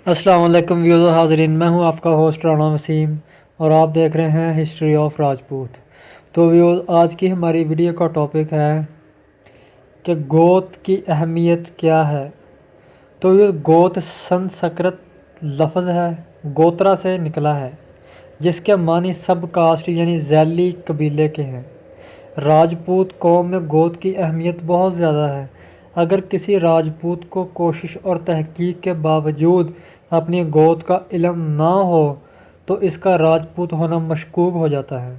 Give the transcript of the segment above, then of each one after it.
السلام علیکم ویوز حاضرین، میں ہوں آپ کا ہوسٹ رانا وسیم اور آپ دیکھ رہے ہیں ہسٹری آف راجپوت۔ تو ویوز، آج کی ہماری ویڈیو کا ٹاپک ہے کہ گوت کی اہمیت کیا ہے۔ تو ویوز، گوت سنسکرت لفظ ہے، گوترا سے نکلا ہے، جس کے معنی سب کاسٹ یعنی ذیلی قبیلے کے ہیں۔ راجپوت قوم میں گوت کی اہمیت بہت زیادہ ہے۔ اگر کسی راجپوت کو کوشش اور تحقیق کے باوجود اپنی گوت کا علم نہ ہو تو اس کا راجپوت ہونا مشکوک ہو جاتا ہے۔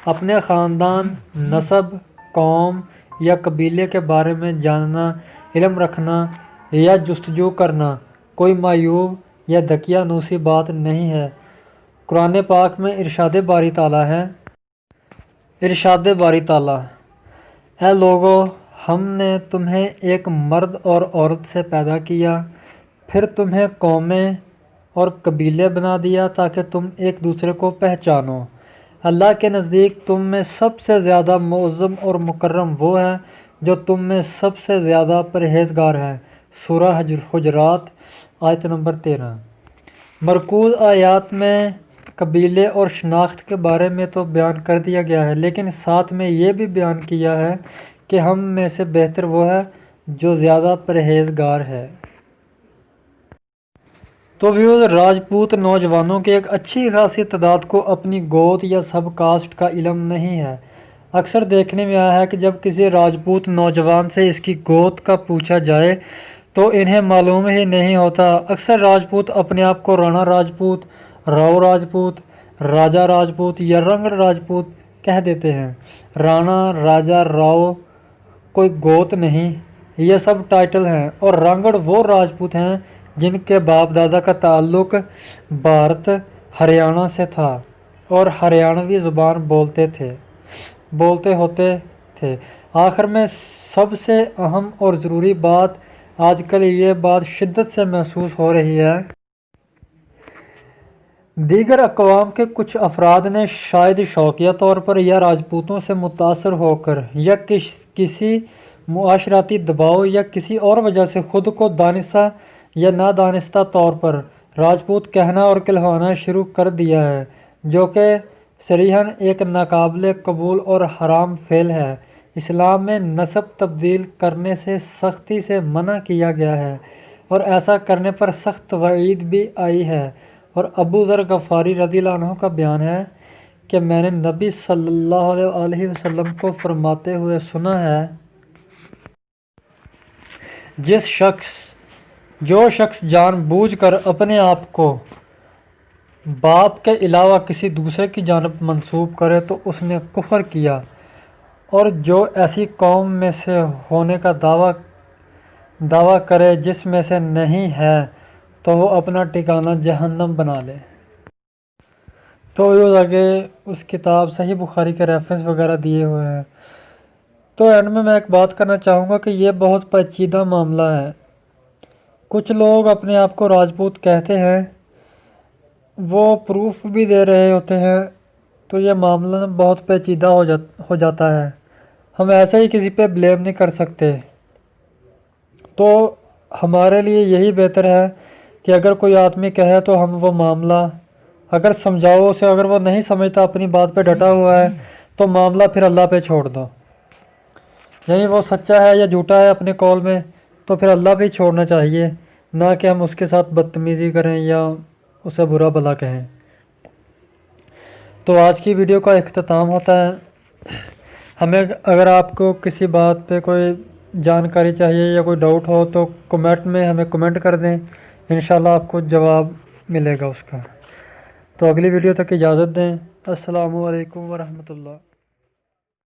اپنے خاندان، نسب، قوم یا قبیلے کے بارے میں جاننا، علم رکھنا یا جستجو کرنا کوئی معیوب یا دقیانوسی بات نہیں ہے۔ قرآن پاک میں ارشاد باری تعالیٰ ہے، ارشاد باری تعالیٰ: اے لوگو، ہم نے تمہیں ایک مرد اور عورت سے پیدا کیا، پھر تمہیں قومیں اور قبیلے بنا دیا تاکہ تم ایک دوسرے کو پہچانو۔ اللہ کے نزدیک تم میں سب سے زیادہ معظم اور مکرم وہ ہے جو تم میں سب سے زیادہ پرہیزگار ہے۔ سورہ حجرات آیت نمبر 13۔ مرکوز آیات میں قبیلے اور شناخت کے بارے میں تو بیان کر دیا گیا ہے، لیکن ساتھ میں یہ بھی بیان کیا ہے کہ ہم میں سے بہتر وہ ہے جو زیادہ پرہیزگار ہے۔ تو ویوز، راجپوت نوجوانوں کی ایک اچھی خاصی تعداد کو اپنی گوت یا سب کاسٹ کا علم نہیں ہے۔ اکثر دیکھنے میں آیا ہے کہ جب کسی راجپوت نوجوان سے اس کی گوت کا پوچھا جائے تو انہیں معلوم ہی نہیں ہوتا۔ اکثر راجپوت اپنے آپ کو رانا راجپوت، راؤ راجپوت، راجا راجپوت یا رنگڑ راجپوت کہہ دیتے ہیں۔ رانا، راجا، راؤ کوئی گوت نہیں، یہ سب ٹائٹل ہیں، اور رنگڑ وہ راجپوت ہیں جن کے باپ دادا کا تعلق بھارت ہریانہ سے تھا اور ہریانوی زبان بولتے ہوتے تھے۔ آخر میں سب سے اہم اور ضروری بات، آج کل یہ بات شدت سے محسوس ہو رہی ہے، دیگر اقوام کے کچھ افراد نے شاید شوقیہ طور پر یا راجپوتوں سے متاثر ہو کر یا کسی معاشرتی دباؤ یا کسی اور وجہ سے خود کو دانستہ یا نادانستہ طور پر راجپوت کہنا اور کہلوانا شروع کر دیا ہے، جو کہ صریحاً ایک ناقابل قبول اور حرام فعل ہے۔ اسلام میں نسب تبدیل کرنے سے سختی سے منع کیا گیا ہے اور ایسا کرنے پر سخت وعید بھی آئی ہے، اور ابو ذر غفاری رضی اللہ عنہ کا بیان ہے کہ میں نے نبی صلی اللہ علیہ وسلم کو فرماتے ہوئے سنا ہے، جو شخص جان بوجھ کر اپنے آپ کو باپ کے علاوہ کسی دوسرے کی جانب منسوب کرے تو اس نے کفر کیا، اور جو ایسی قوم میں سے ہونے کا دعویٰ کرے جس میں سے نہیں ہے تو وہ اپنا ٹھکانہ جہنم بنا لے۔ تو یہ آگے اس کتاب صحیح بخاری کے ریفرنس وغیرہ دیے ہوئے ہیں۔ تو اینڈ میں ایک بات کرنا چاہوں گا کہ یہ بہت پیچیدہ معاملہ ہے۔ کچھ لوگ اپنے آپ کو راجپوت کہتے ہیں، وہ پروف بھی دے رہے ہوتے ہیں، تو یہ معاملہ بہت پیچیدہ ہو جاتا ہے۔ ہم ایسے ہی کسی پہ بلیم نہیں کر سکتے۔ تو ہمارے لیے یہی بہتر ہے کہ اگر کوئی آدمی کہے تو ہم وہ معاملہ اگر سمجھاؤ اسے، اگر وہ نہیں سمجھتا، اپنی بات پہ ڈٹا ہوا ہے، تو معاملہ پھر اللہ پہ چھوڑ دو۔ یعنی وہ سچا ہے یا جھوٹا ہے اپنے قول میں، تو پھر اللہ پہ ہی چھوڑنا چاہیے، نہ کہ ہم اس کے ساتھ بدتمیزی کریں یا اسے برا بھلا کہیں۔ تو آج کی ویڈیو کا اختتام ہوتا ہے۔ ہمیں اگر آپ کو کسی بات پہ کوئی جانکاری چاہیے یا کوئی ڈاؤٹ ہو تو کمنٹ میں ہمیں کمنٹ کر دیں، انشاءاللہ آپ کو جواب ملے گا اس کا۔ تو اگلی ویڈیو تک اجازت دیں۔ السلام علیکم ورحمۃ اللہ۔